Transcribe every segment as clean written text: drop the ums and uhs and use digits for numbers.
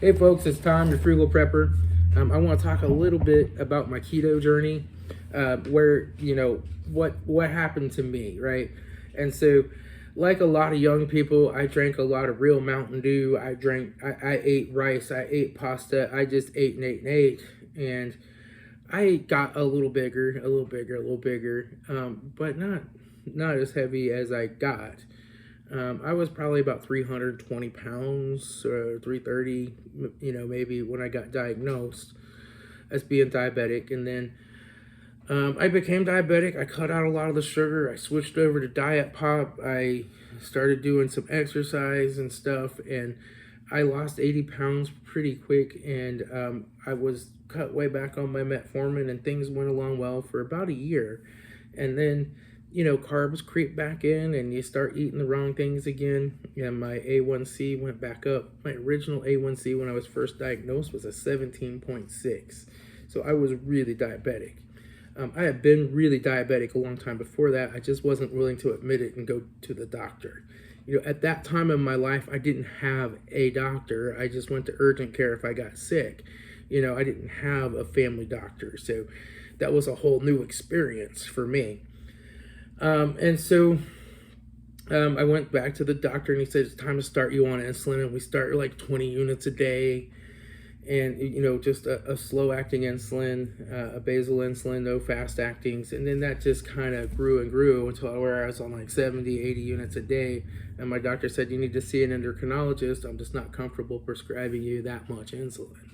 Hey folks, it's Tom, the Frugal Prepper. I want to talk a little bit about my keto journey, where what happened to me, right? And so, like a lot of young people, I drank a lot of real Mountain Dew. I ate rice, I ate pasta. I just ate and ate and ate, and I got a little bigger, a little bigger, a little bigger, but not as heavy as I got. I was probably about 320 pounds, or 330, maybe when I got diagnosed as being diabetic. And then I became diabetic. I cut out a lot of the sugar. I switched over to diet pop. I started doing some exercise and stuff, and I lost 80 pounds pretty quick. And I was cut way back on my metformin, and things went along well for about a year. And then carbs creep back in and you start eating the wrong things again. And my A1C went back up. My original A1C when I was first diagnosed was a 17.6. So I was really diabetic. I had been really diabetic a long time before that. I just wasn't willing to admit it and go to the doctor. At that time in my life, I didn't have a doctor. I just went to urgent care if I got sick. I didn't have a family doctor. So that was a whole new experience for me. And so I went back to the doctor and he said, it's time to start you on insulin. And we start like 20 units a day and, just a slow acting insulin, a basal insulin, no fast actings. And then that just kind of grew and grew until where I was on like 70, 80 units a day. And my doctor said, you need to see an endocrinologist. I'm just not comfortable prescribing you that much insulin.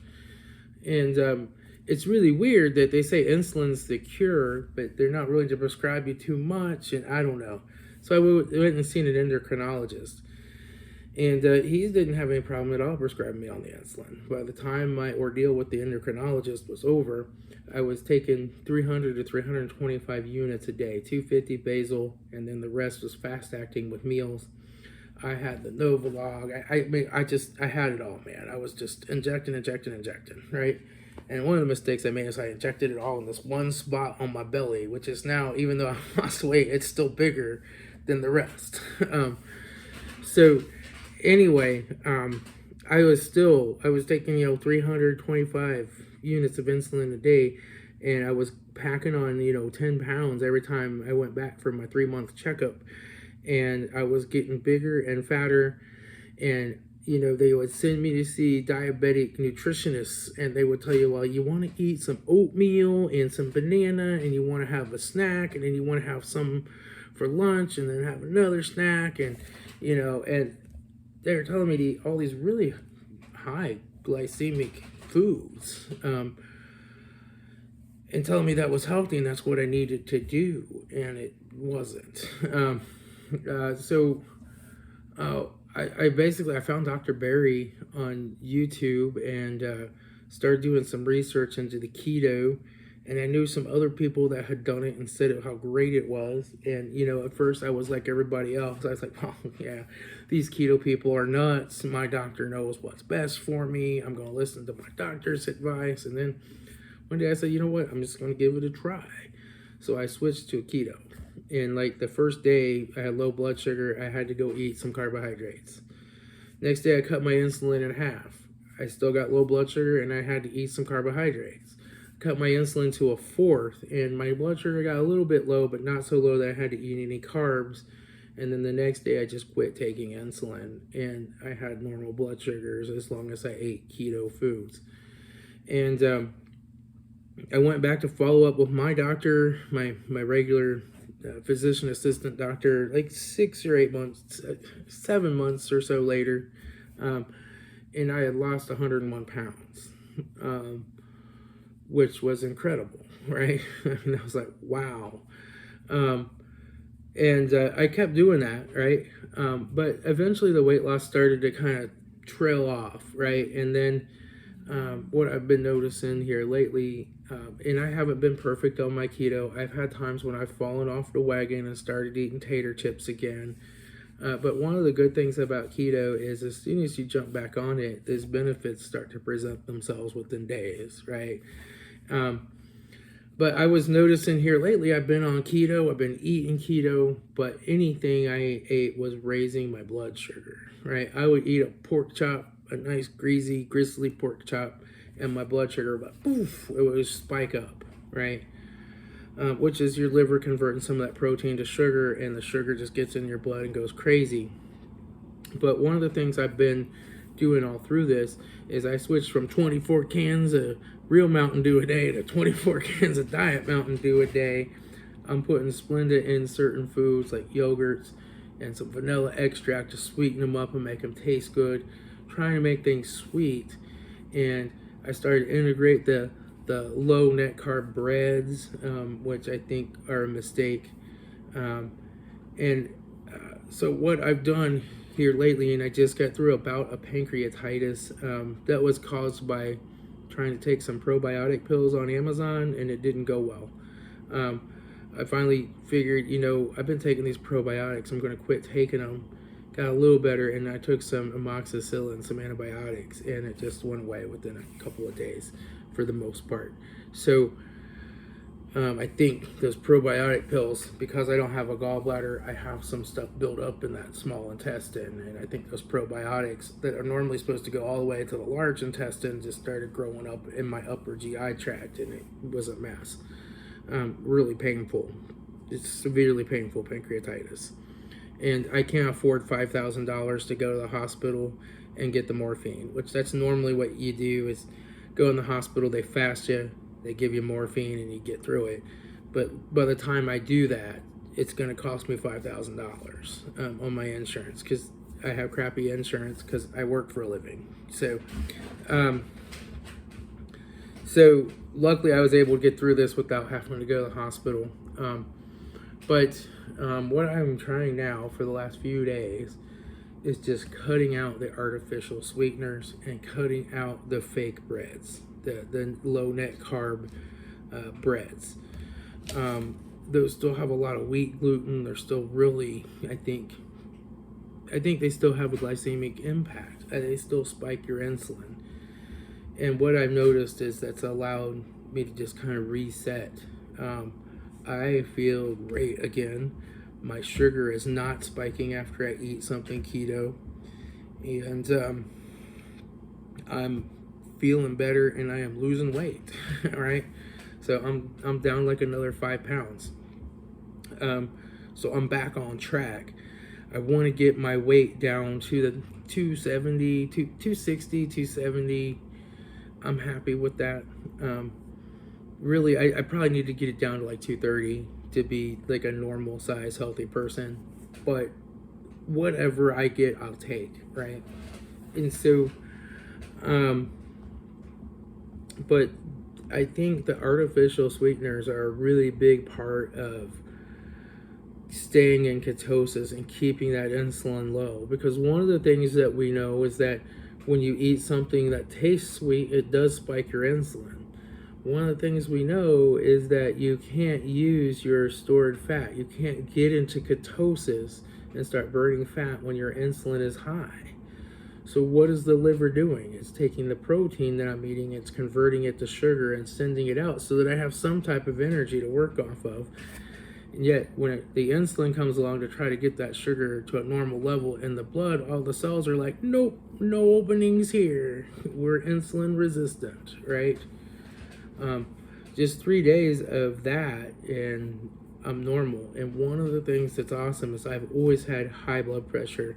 And, it's really weird that they say insulin's the cure, but they're not willing to prescribe you too much, and I don't know. So I went and seen an endocrinologist, and he didn't have any problem at all prescribing me on the insulin. By the time my ordeal with the endocrinologist was over, I was taking 300 to 325 units a day, 250 basal, and then the rest was fast acting with meals. I had the Novolog. I had it all, man. I was just injecting, right? And one of the mistakes I made is I injected it all in this one spot on my belly, which is now, even though I lost weight, it's still bigger than the rest. So anyway, I was taking, 325 units of insulin a day, and I was packing on, 10 pounds every time I went back for my 3-month checkup. And I was getting bigger and fatter, and they would send me to see diabetic nutritionists, and they would tell you, well, you want to eat some oatmeal and some banana, and you want to have a snack, and then you want to have some for lunch, and then have another snack, and and they were telling me to eat all these really high glycemic foods, and telling me that was healthy, and that's what I needed to do, and it wasn't. I found Dr. Barry on YouTube and started doing some research into the keto, and I knew some other people that had done it and said how great it was. And at first I was like everybody else. I was like, oh yeah, these keto people are nuts. My doctor knows what's best for me. I'm going to listen to my doctor's advice. And then one day I said, you know what, I'm just going to give it a try. So I switched to keto. And like the first day I had low blood sugar, I had to go eat some carbohydrates. Next day I cut my insulin in half. I still got low blood sugar and I had to eat some carbohydrates. Cut my insulin to a fourth, and my blood sugar got a little bit low, but not so low that I had to eat any carbs. And then the next day I just quit taking insulin, and I had normal blood sugars as long as I ate keto foods. And I went back to follow up with my doctor, my regular physician assistant doctor, like 6 or 8 months, 7 months or so later, and I had lost 101 pounds, which was incredible, right? I mean, I was like, wow. And I kept doing that, right? But eventually the weight loss started to kind of trail off, right? And then what I've been noticing here lately, and I haven't been perfect on my keto. I've had times when I've fallen off the wagon and started eating tater chips again. But one of the good things about keto is as soon as you jump back on it, these benefits start to present themselves within days, right? But I was noticing here lately, I've been on keto, I've been eating keto, but anything I ate was raising my blood sugar, right? I would eat a pork chop a nice greasy, gristly pork chop, and my blood sugar, but poof, it would spike up, right? Which is your liver converting some of that protein to sugar, and the sugar just gets in your blood and goes crazy. But one of the things I've been doing all through this is I switched from 24 cans of real Mountain Dew a day to 24 cans of Diet Mountain Dew a day. I'm putting Splenda in certain foods like yogurts and some vanilla extract to sweeten them up and make them taste good. Trying to make things sweet. And I started to integrate the low net carb breads, which I think are a mistake. So what I've done here lately, and I just got through a bout of pancreatitis that was caused by trying to take some probiotic pills on Amazon, and it didn't go well. I finally figured, I've been taking these probiotics, I'm going to quit taking them. Got a little better, and I took some amoxicillin, some antibiotics, and it just went away within a couple of days for the most part. So I think those probiotic pills, because I don't have a gallbladder, I have some stuff built up in that small intestine, and I think those probiotics that are normally supposed to go all the way to the large intestine just started growing up in my upper GI tract, and it was a mess. Really painful. It's severely painful pancreatitis. And I can't afford $5,000 to go to the hospital and get the morphine, which that's normally what you do is go in the hospital, they fast you, they give you morphine, and you get through it. But by the time I do that, it's going to cost me $5,000 on my insurance, because I have crappy insurance because I work for a living. So luckily I was able to get through this without having to go to the hospital. But what I'm trying now for the last few days is just cutting out the artificial sweeteners and cutting out the fake breads, the low net carb breads. Those still have a lot of wheat gluten. They're still really, I think they still have a glycemic impact. They still spike your insulin. And what I've noticed is that's allowed me to just kind of reset. I feel great again. My sugar is not spiking after I eat something keto, and I'm feeling better, and I am losing weight. All right, so I'm down like another 5 pounds. So I'm back on track. I want to get my weight down to the 270, 260, 270. I'm happy with that. Really, I probably need to get it down to like 230 to be like a normal size healthy person, but whatever I get, I'll take, right? And so but I think the artificial sweeteners are a really big part of staying in ketosis and keeping that insulin low, because one of the things that we know is that when you eat something that tastes sweet, it does spike your insulin. One of the things we know is that you can't use your stored fat. You can't get into ketosis and start burning fat when your insulin is high. So what is the liver doing? It's taking the protein that I'm eating, it's converting it to sugar and sending it out so that I have some type of energy to work off of. And yet, when the insulin comes along to try to get that sugar to a normal level in the blood, all the cells are like, nope, no openings here. We're insulin resistant, right? Just 3 days of that, and I'm normal. And one of the things that's awesome is I've always had high blood pressure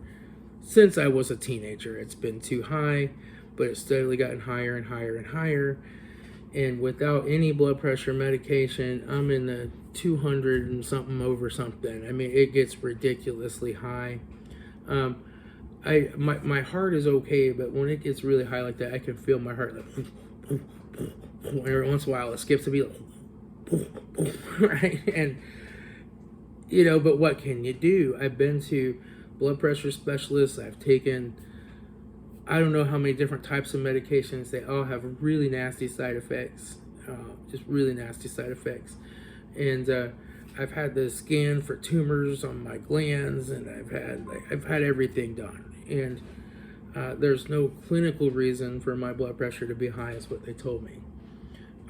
since I was a teenager. It's been too high, but it's steadily gotten higher and higher and higher. And without any blood pressure medication, I'm in the 200 and something over something. I mean, it gets ridiculously high. My heart is okay, but when it gets really high like that, I can feel my heart like, every once in a while it skips to be like, right? And but what can you do? I've been to blood pressure specialists. I've taken I don't know how many different types of medications. They all have really nasty side effects, just really nasty side effects. And I've had the scan for tumors on my glands, and I've had everything done. And there's no clinical reason for my blood pressure to be high, is what they told me.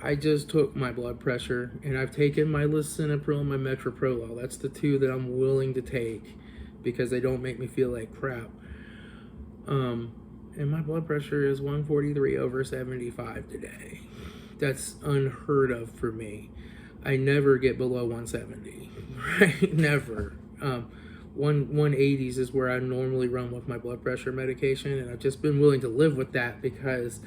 I just took my blood pressure, and I've taken my lisinopril and my metoprolol. That's the two that I'm willing to take because they don't make me feel like crap. and my blood pressure is 143/75 today. That's unheard of for me. I never get below 170, right? Never. 180s is where I normally run with my blood pressure medication, and I've just been willing to live with that because,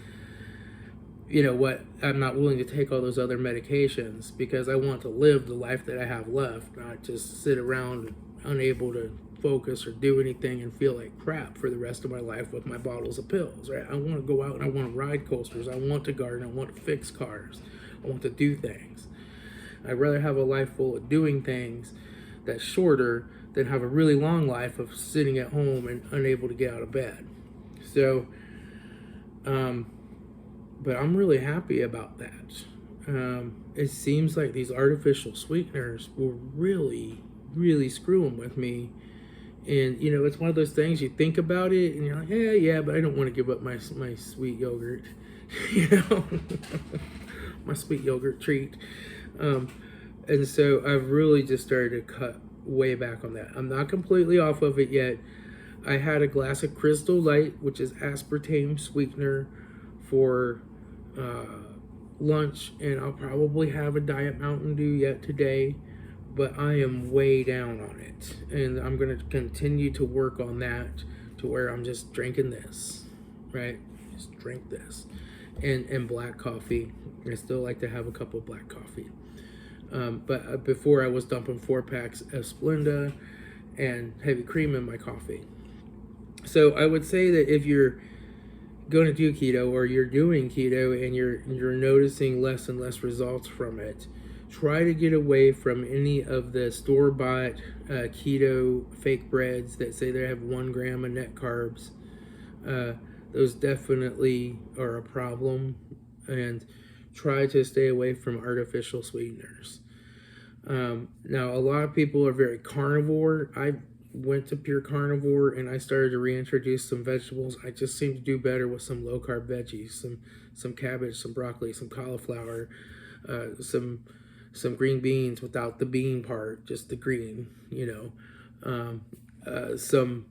you know what, I'm not willing to take all those other medications because I want to live the life that I have left, not just sit around unable to focus or do anything and feel like crap for the rest of my life with my bottles of pills, right? I want to go out and I want to ride coasters. I want to garden. I want to fix cars. I want to do things. I'd rather have a life full of doing things that's shorter than have a really long life of sitting at home and unable to get out of bed. So, but I'm really happy about that. It seems like these artificial sweeteners were really screwing with me. And, you know, it's one of those things you think about it and you're like, yeah, but I don't want to give up my sweet yogurt, you know, my sweet yogurt treat. And so I've really just started to cut way back on that. I'm not completely off of it yet. I had a glass of Crystal Light, which is aspartame sweetener, for lunch, and I'll probably have a Diet Mountain Dew yet today, but I am way down on it, and I'm going to continue to work on that to where I'm just drinking this, right? Just drink this. And black coffee. I still like to have a cup of black coffee. But before I was dumping 4-packs of Splenda and heavy cream in my coffee. So I would say that if you're going to do keto or you're doing keto and you're noticing less and less results from it, try to get away from any of the store-bought keto fake breads that say they have 1 gram of net carbs. Those definitely are a problem, and try to stay away from artificial sweeteners. Now, a lot of people are very carnivore. I went to pure carnivore and I started to reintroduce some vegetables. I just seem to do better with some low-carb veggies, some cabbage, some broccoli, some cauliflower, some green beans without the bean part, just the green, you know, some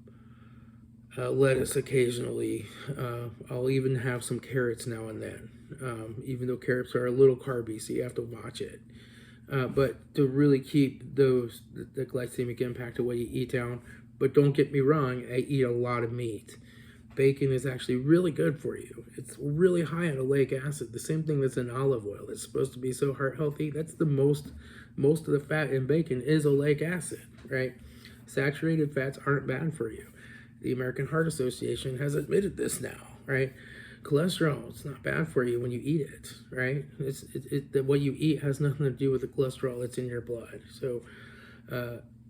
lettuce occasionally. I'll even have some carrots now and then, even though carrots are a little carby, so you have to watch it. But to really keep the glycemic impact of what you eat down. But don't get me wrong, I eat a lot of meat. Bacon is actually really good for you. It's really high in oleic acid, the same thing that's in olive oil. It's supposed to be so heart healthy. That's the most of the fat in bacon is oleic acid, right? Saturated fats aren't bad for you. The American Heart Association has admitted this now, right? Cholesterol, it's not bad for you when you eat it, right? What you eat has nothing to do with the cholesterol that's in your blood. So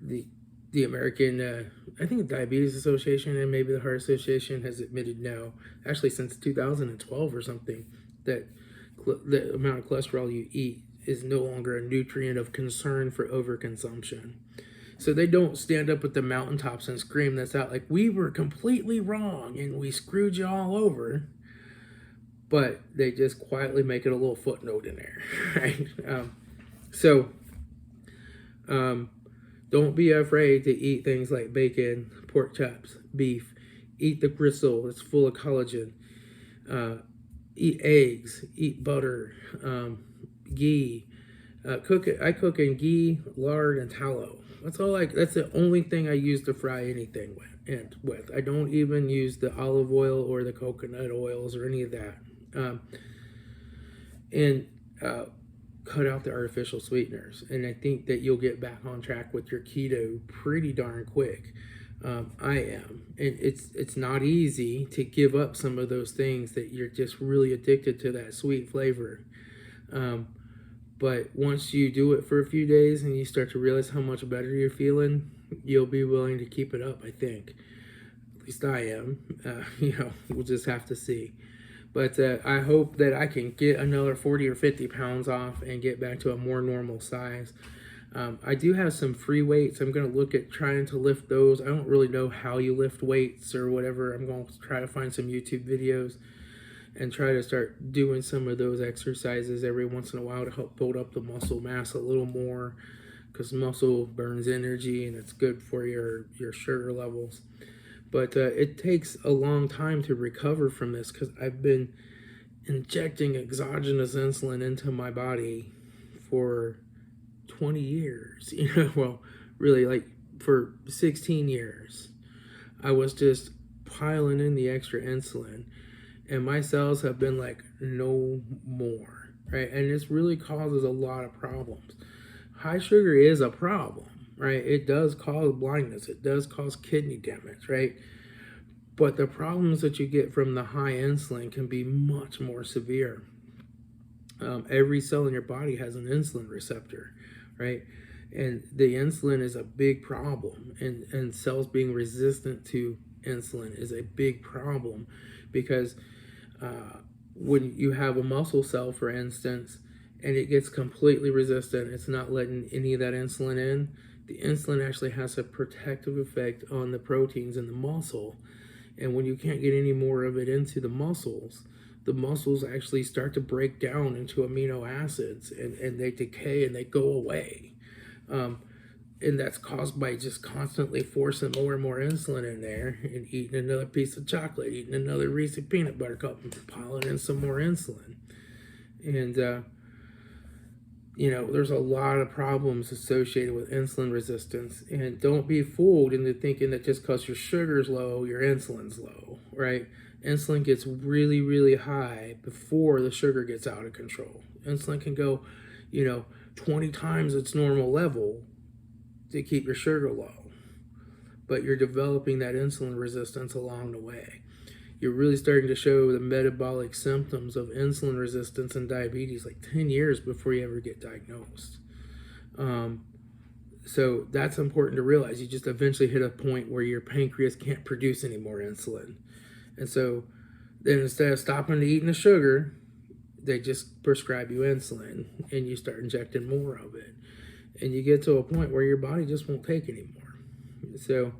the American, I think the Diabetes Association and maybe the Heart Association has admitted now, actually since 2012 or something, that the amount of cholesterol you eat is no longer a nutrient of concern for overconsumption. So they don't stand up at the mountaintops and scream this out like, we were completely wrong and we screwed you all over. But they just quietly make it a little footnote in there, right? Don't be afraid to eat things like bacon, pork chops, beef. Eat the gristle, it's full of collagen. Eat eggs, eat butter, ghee. I cook in ghee, lard, and tallow. That's the only thing I use to fry anything with. I don't even use the olive oil or the coconut oils or any of that. Cut out the artificial sweeteners, and I think that you'll get back on track with your keto pretty darn quick. I am, and it's not easy to give up some of those things that you're just really addicted to, that sweet flavor. But once you do it for a few days and you start to realize how much better you're feeling, you'll be willing to keep it up, I think. At least I am. We'll just have to see. But I hope that I can get another 40 or 50 pounds off and get back to a more normal size. I do have some free weights. I'm going to look at trying to lift those. I don't really know how you lift weights or whatever. I'm going to try to find some YouTube videos and try to start doing some of those exercises every once in a while to help build up the muscle mass a little more, because muscle burns energy and it's good for your sugar levels. But it takes a long time to recover from this because I've been injecting exogenous insulin into my body for 20 years. Well, really, like for 16 years. I was just piling in the extra insulin, and my cells have been like, no more, right? And this really causes a lot of problems. High sugar is a problem, right? It does cause blindness. It does cause kidney damage, right? But the problems that you get from the high insulin can be much more severe. Every cell in your body has an insulin receptor, right? And the insulin is a big problem, and cells being resistant to insulin is a big problem, because when you have a muscle cell, for instance, and it gets completely resistant, it's not letting any of that insulin in, the insulin actually has a protective effect on the proteins in the muscle. And when you can't get any more of it into the muscles actually start to break down into amino acids, and they decay and they go away. And that's caused by just constantly forcing more and more insulin in there, and eating another piece of chocolate, eating another Reese peanut butter cup, and piling in some more insulin. And there's a lot of problems associated with insulin resistance. And don't be fooled into thinking that just because your sugar's low, your insulin's low, right? Insulin gets really, really high before the sugar gets out of control. Insulin can go, 20 times its normal level to keep your sugar low. But you're developing that insulin resistance along the way. You're really starting to show the metabolic symptoms of insulin resistance and diabetes like 10 years before you ever get diagnosed. So that's important to realize. You just eventually hit a point where your pancreas can't produce any more insulin. And so then instead of stopping to eating the sugar, they just prescribe you insulin, and you start injecting more of it. And you get to a point where your body just won't take anymore. So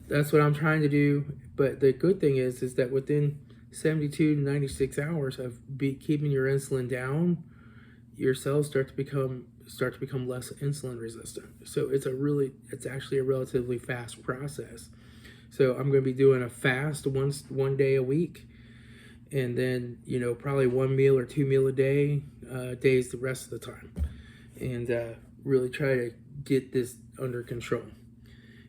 that's what I'm trying to do. But the good thing is that within 72 to 96 hours of keeping your insulin down, your cells start to become less insulin resistant. So it's actually a relatively fast process. So I'm going to be doing a fast one day a week, and then probably 1 meal or 2 meal a day days the rest of the time, and really try to get this under control.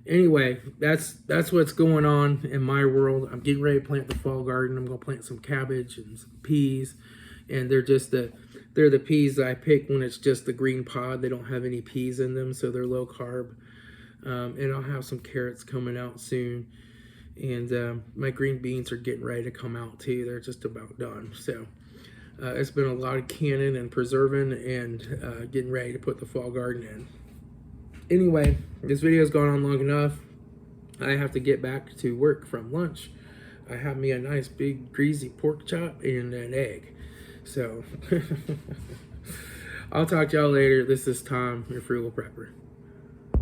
Anyway, that's what's going on in my world. I'm getting ready to plant the fall garden. I'm going to plant some cabbage and some peas, and they're the peas that I pick when it's just the green pod. They don't have any peas in them, so they're low carb. And I'll have some carrots coming out soon, and my green beans are getting ready to come out too. They're just about done. So it's been a lot of canning and preserving and getting ready to put the fall garden in. Anyway, this video has gone on long enough. I have to get back to work from lunch. I have me a nice big greasy pork chop and an egg. So I'll talk to y'all later. This is Tom, your frugal prepper.